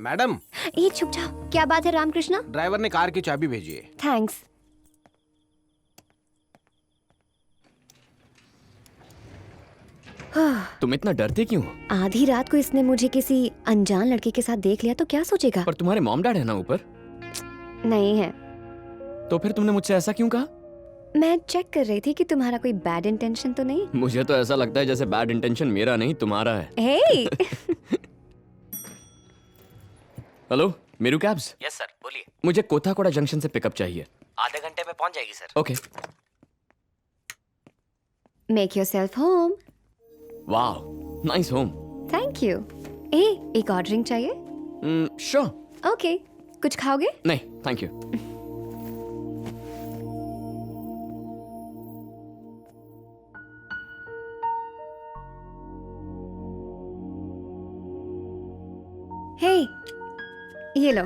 Madam, ये चुप जाओ। क्या बात है रामकृष्णा? ड्राइवर ने कार की चाबी भेजी है। थैंक्स। तुम इतना डरते क्यों? आधी रात को इसने मुझे किसी अनजान लड़के के साथ देख लिया तो क्या सोचेगा? पर तुम्हारे मॉम डैड है ना ऊपर? नहीं है। तो फिर तुमने मुझसे ऐसा क्यों कहा? मैं चेक कर रही थी कि तुम्हारा कोई बैड इंटेंशन तो नहीं। मुझे तो ऐसा लगता है जैसे बैड इंटेंशन मेरा नहीं तुम्हारा है। हे hello, Meru cabs? Yes sir, बोलिए। मुझे कोथाकोड़ा जंक्शन से पिकअप चाहिए। आधे घंटे में पहुंच जाएगी sir. Okay. Make yourself home. Wow, nice home. Thank you. एक और ड्रिंक चाहिए? श्योर। ओके। कुछ खाओगे? नहीं, थैंक यू। हे, ये लो।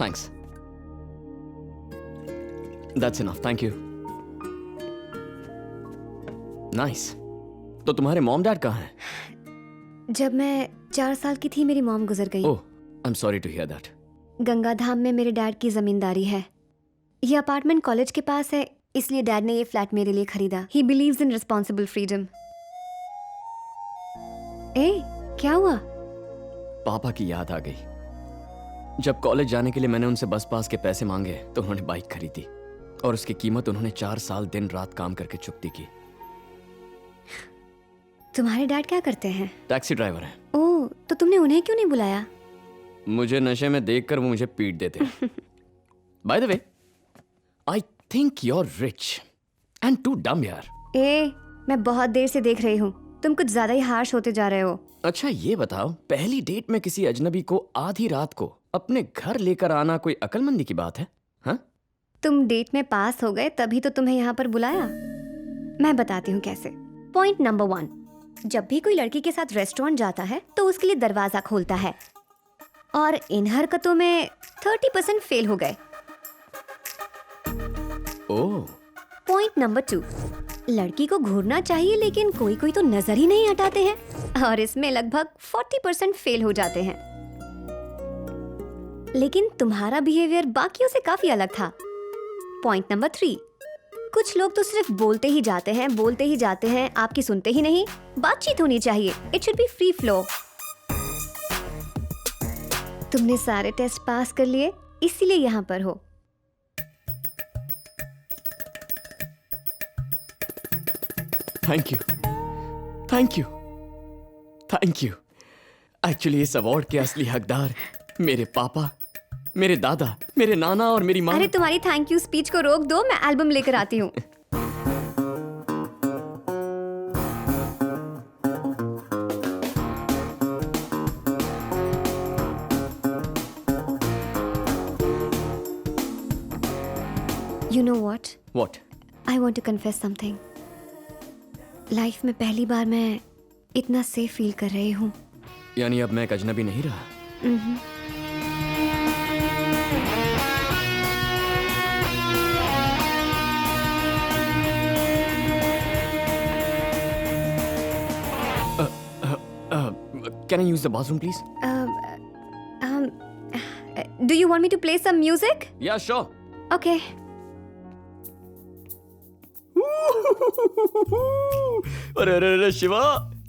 Thanks. That's enough, thank you. Nice. तो तुम्हारे मॉम डैड कहाँ हैं? जब मैं 4 साल की थी मेरी मॉम गुजर गई। Oh, I am sorry to hear that. Gangadham में मेरे डैड की जमींदारी है। ये अपार्टमेंट कॉलेज के पास है, इसलिए डैड ने ये फ्लैट मेरे लिए खरीदा। He believes in responsible freedom. क्या हुआ? पापा की याद आ गई। जब कॉलेज जाने के लिए मैंने उनसे बस पास के पैसे मांगे तो उन्होंने बाइक खरीदी और उसकी कीमत उन्होंने 4 साल दिन रात काम करके चुकती की। तुम्हारे डैड क्या करते हैं? टैक्सी ड्राइवर हैं। ओह, तो तुमने उन्हें क्यों नहीं बुलाया? मुझे नशे में देखकर वो मुझे पीट देते हैं। By the way, I think you are rich and too dumb यार। मैं बहुत देर से देख रही हूँ, तुम कुछ ज्यादा ही हार्श होते जा रहे हो। अच्छा ये बताओ, पहली डेट में किसी अजनबी को आधी रात को अपने घर लेकर आना कोई अक्लमंदी की बात है? हाँ? तुम डेट में पास हो गए तभी तो तुम्हें यहाँ पर बुलाया। मैं बताती हूँ कैसे। पॉइंट नंबर 1, जब भी कोई लड़की के साथ रेस्टोरेंट जाता है तो उसके लिए दरवाजा खोलता है, और इन हरकतों में 30% फेल हो गए। ओह। पॉइंट नंबर 2, लड़की को घूरना चाहिए लेकिन कोई कोई तो नजर ही नहीं हटाते हैं, और इसमें लगभग 40% फेल हो जाते हैं। लेकिन तुम्हारा बिहेवियर बाकियों से काफी अलग था। पॉइंट नंबर 3, कुछ लोग तो सिर्फ बोलते ही जाते हैं, आपकी सुनते ही नहीं। बातचीत होनी चाहिए, it should be free flow. तुमने सारे टेस्ट पास कर लिए, इसीलिए यहाँ पर हो। Thank you, thank you, thank you. Actually इस अवार्ड के असली हकदार मेरे पापा, मेरे दादा, मेरे नाना और मेरी माँ। अरे तुम्हारी थैंक यू स्पीच को रोक दो, मैं एल्बम लेकर आती हूँ। You know what? What? I want to confess something. Life में पहली बार मैं इतना सेफ फील कर रही हूँ। यानी अब मैं एक अजनबी नहीं रहा? Can I use the bathroom, please? Do you want me to play some music? Yeah, sure. Okay. अरे अरे अरे शिवा,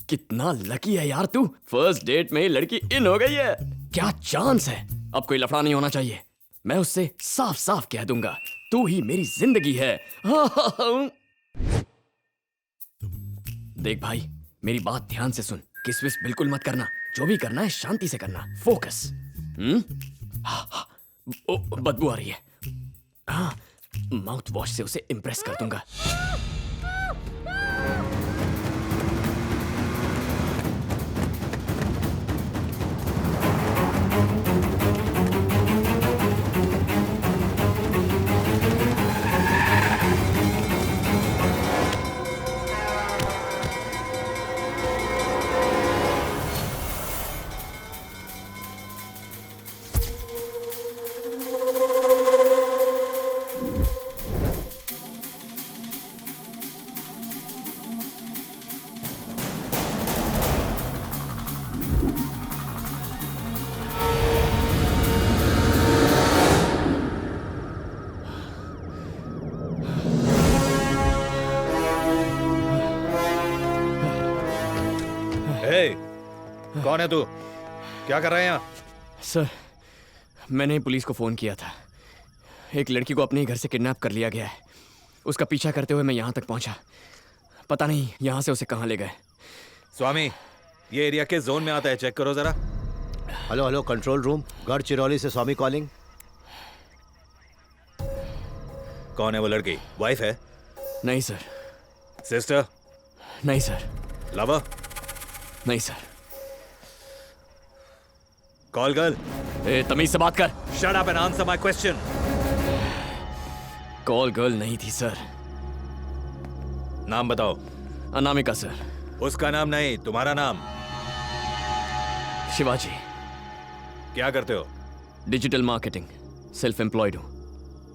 कितना लकी है यार तू। फर्स्ट डेट में ही लड़की इन हो गई है। क्या चांस है। अब कोई लफड़ा नहीं होना चाहिए। मैं उससे साफ साफ कह दूंगा, तू ही मेरी जिंदगी है। देख भाई, मेरी बात ध्यान से सुन। किस विस बिल्कुल मत करना। जो भी करना है शांति से करना। फोकस। बदबू आ रही है। हाँ, माउथ वॉश से उसे इम्प्रेस कर दूंगा। हे, कौन है तू? क्या कर रहा है यहाँ? सर, मैंने पुलिस को फोन किया था। एक लड़की को अपने ही घर से किडनैप कर लिया गया है। उसका पीछा करते हुए मैं यहाँ तक पहुँचा। पता नहीं यहाँ से उसे कहाँ ले गए। स्वामी, ये एरिया के जोन में आता है, चेक करो जरा। Hello hello, control room, Gadchiroli से स्वामी कॉलिंग। कौन है वो लड़की? वाइफ है? नहीं सर। सिस्टर? नहीं सर। लवर? नहीं सर। Call girl? ए, तमीज से बात कर। Shut up and answer my question. Call girl नहीं थी सर। नाम बताओ। अनामिका सर। उसका नाम नहीं, तुम्हारा नाम। शिवाजी। क्या करते हो? डिजिटल मार्केटिंग, सेल्फ एम्प्लॉयड हूँ।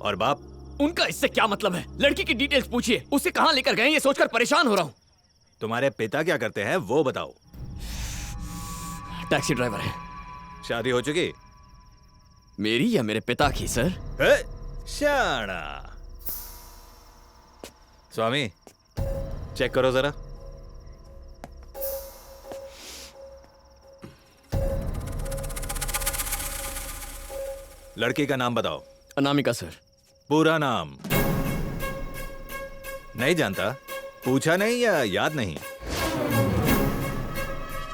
और बाप? उनका इससे क्या मतलब है? लड़की की डिटेल्स पूछिए, उसे कहाँ लेकर गए ये सोचकर परेशान हो रहा हूँ। तुम्हारे पिता क्या करते हैं वो बताओ। टैक्सी ड्राइवर है। शादी हो चुकी? मेरी या मेरे पिता की सर? शाना। स्वामी, चेक करो जरा। लड़की का नाम बताओ। अनामिका सर। पूरा नाम? नहीं जानता? पूछा नहीं या याद नहीं?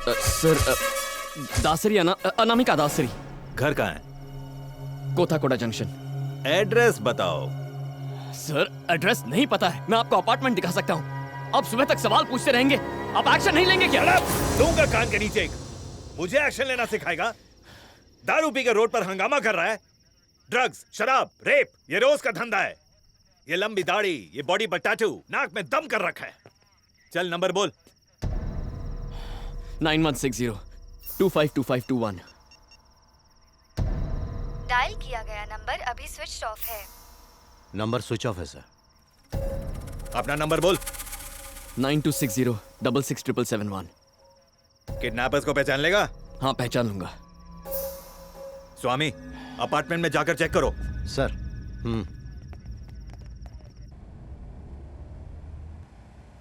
सर, दासरी अनामिका दासरी। घर कहाँ है? कोथाकोटा जंक्शन। एड्रेस बताओ। सर, एड्रेस नहीं पता है। मैं आपको अपार्टमेंट दिखा सकता हूँ। आप सुबह तक सवाल पूछते रहेंगे, आप एक्शन नहीं लेंगे क्या? दूंगा कान के नीचे एक। मुझे एक्शन लेना सिखाएगा? दारू पी के रोड पर हंगामा कर रहा है। ड्रग्स, शराब, रेप, ये रोज का धंधा है। ये लंबी दाढ़ी, ये बॉडी पर टैटू, नाक में दम कर रखा है। चल नंबर बोल। 9160-252521। डायल किया गया नंबर अभी स्विच ऑफ है। नंबर स्विच ऑफ है सर। अपना नंबर बोल। 9260-667771। किडनैपर्स को पहचान लेगा? हाँ, पहचान लूंगा। स्वामी, अपार्टमेंट में जाकर चेक करो। सर।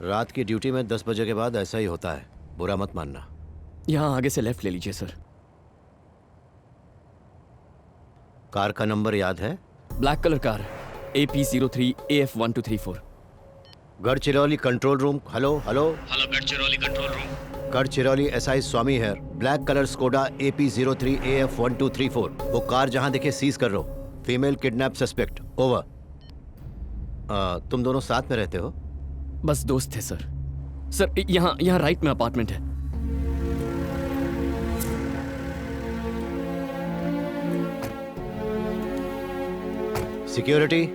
रात की ड्यूटी में 10 बजे के बाद ऐसा ही होता है, बुरा मत मानना। यहाँ आगे से लेफ्ट ले लीजिए सर। कार का नंबर याद है? Black colour car, AP03AF1234। Gadchiroli control room. Hello hello. Hello, Gadchiroli control room. Gadchiroli SI Swami है। Black colour Skoda AP03AF1234। वो कार जहां दिखे सीज कर लो। Female kidnap suspect. ओवर। तुम दोनों साथ में रहते हो? बस दोस्त थे सर। सर, यहाँ राइट में अपार्टमेंट है। सिक्योरिटी।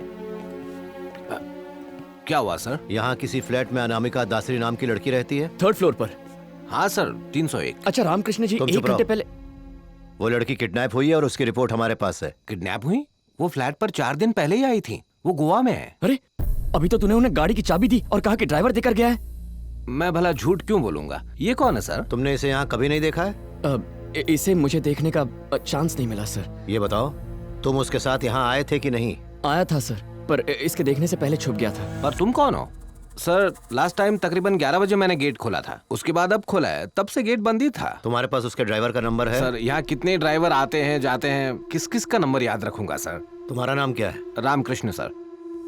क्या हुआ सर? यहाँ किसी फ्लैट में अनामिका दासरी नाम की लड़की रहती है? 3rd फ्लोर पर। हाँ सर, 301। अच्छा, रामकृष्ण जी, तुम 1 चुप रहो। घंटे पहले। वो लड़की किडनैप हुई है और उसकी रिपोर्ट हमारे पास है। किडनैप हुई? वो फ्लैट पर 4 दिन पहले ही आई थी। वो गोवा में है। अरे, अभी तो तूने उन्हें गाड़ी की चाबी दी और कहा कि ड्राइवर देकर गया है। मैं भला झूठ क्यों बोलूंगा? ये कौन है सर? तुमने इसे यहाँ कभी नहीं देखा है? इसे मुझे देखने का चांस नहीं मिला सर। ये बताओ, तुम उसके साथ यहाँ आए थे कि नहीं? आया था सर, पर इसके देखने से पहले छुप गया था। और तुम कौन हो? सर, लास्ट टाइम तकरीबन 11 बजे मैंने गेट खोला था। उसके बाद अब खोला है, तब से गेट बंद ही था। तुम्हारे पास उसके ड्राइवर का नंबर है? सर, यहाँ कितने ड्राइवर आते हैं जाते हैं, किस किस का नंबर याद रखूंगा सर? तुम्हारा नाम क्या है? रामकृष्ण सर।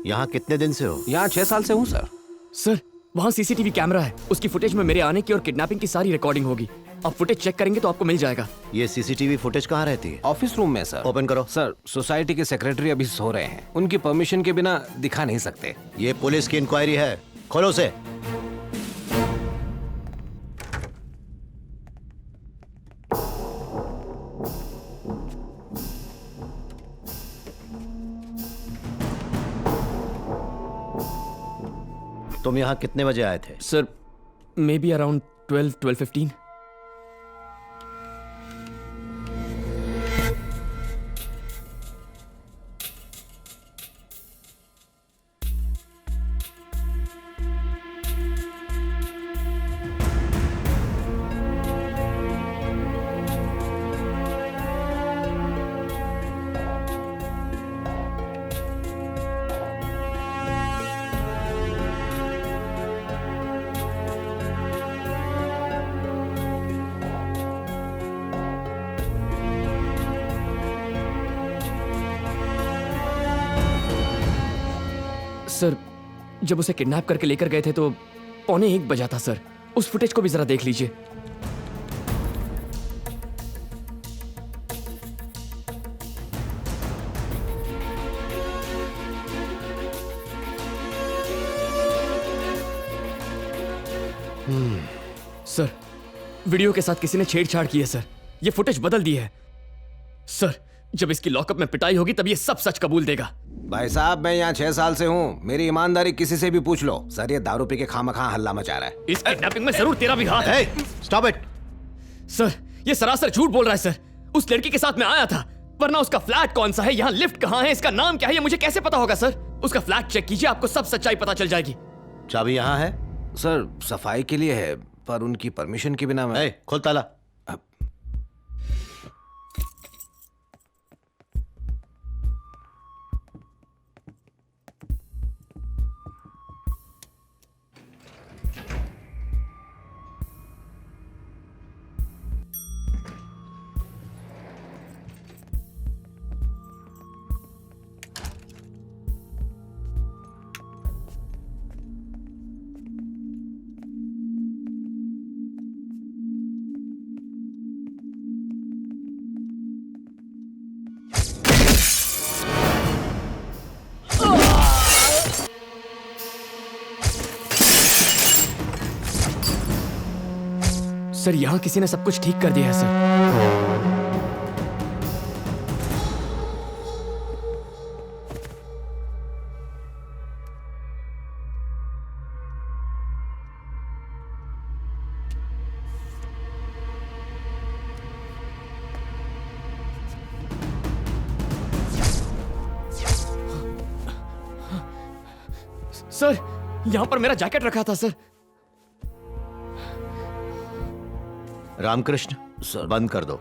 यहाँ कितने दिन से हो? यहाँ 6 साल से हूँ सर। सर, वहाँ CCTV कैमरा है। उसकी फुटेज में मेरे आने की और किडनैपिंग की सारी रिकॉर्डिंग होगी। आप फुटेज चेक करेंगे तो आपको मिल जाएगा। ये CCTV फुटेज कहाँ रहती है? ऑफिस रूम में सर। ओपन करो। सर, सोसाइटी के सेक्रेटरी अभी सो रहे हैं। उनकी परमिशन के बिना दिखा नहीं सकते। ये पुलिस की इंक्वायरी है, खोलो उसे। तुम यहाँ कितने बजे आए थे? Sir, may be around 12-12:15। Sir, जब उसे किडनैप करके लेकर गए थे तो 1:45 बजा था सर। उस फुटेज को भी जरा देख लीजिए। सर, वीडियो के साथ किसी ने छेड़छाड़ की है सर। ये फुटेज बदल दी है सर। जब इसकी लॉकअप में पिटाई होगी तब ये सब सच कबूल देगा। भाई साहब, मैं यहाँ 6 साल से हूँ, मेरी ईमानदारी किसी से भी पूछ लो। सर, ये दारू पी के खामखा हल्ला मचा रहा है। इस किडनैपिंग में जरूर तेरा भी हाथ है। Stop it. सर, ये सरासर झूठ बोल रहा है सर। उस लड़की के साथ मैं आया था, वरना उसका फ्लैट कौन सा है, यहाँ लिफ्ट कहाँ है, इसका नाम क्या है, ये मुझे कैसे पता होगा सर? उसका फ्लैट चेक कीजिए, आपको सब सच्चाई पता चल जाएगी। चाबी यहाँ है। सर, सफाई के लिए है, पर उनकी परमिशन के बिना मैं... खोल ताला। सर, यहाँ किसी ने सब कुछ ठीक कर दिया है सर। सर, यहाँ पर मेरा जैकेट रखा था सर। रामकृष्ण, सर बंद कर दो।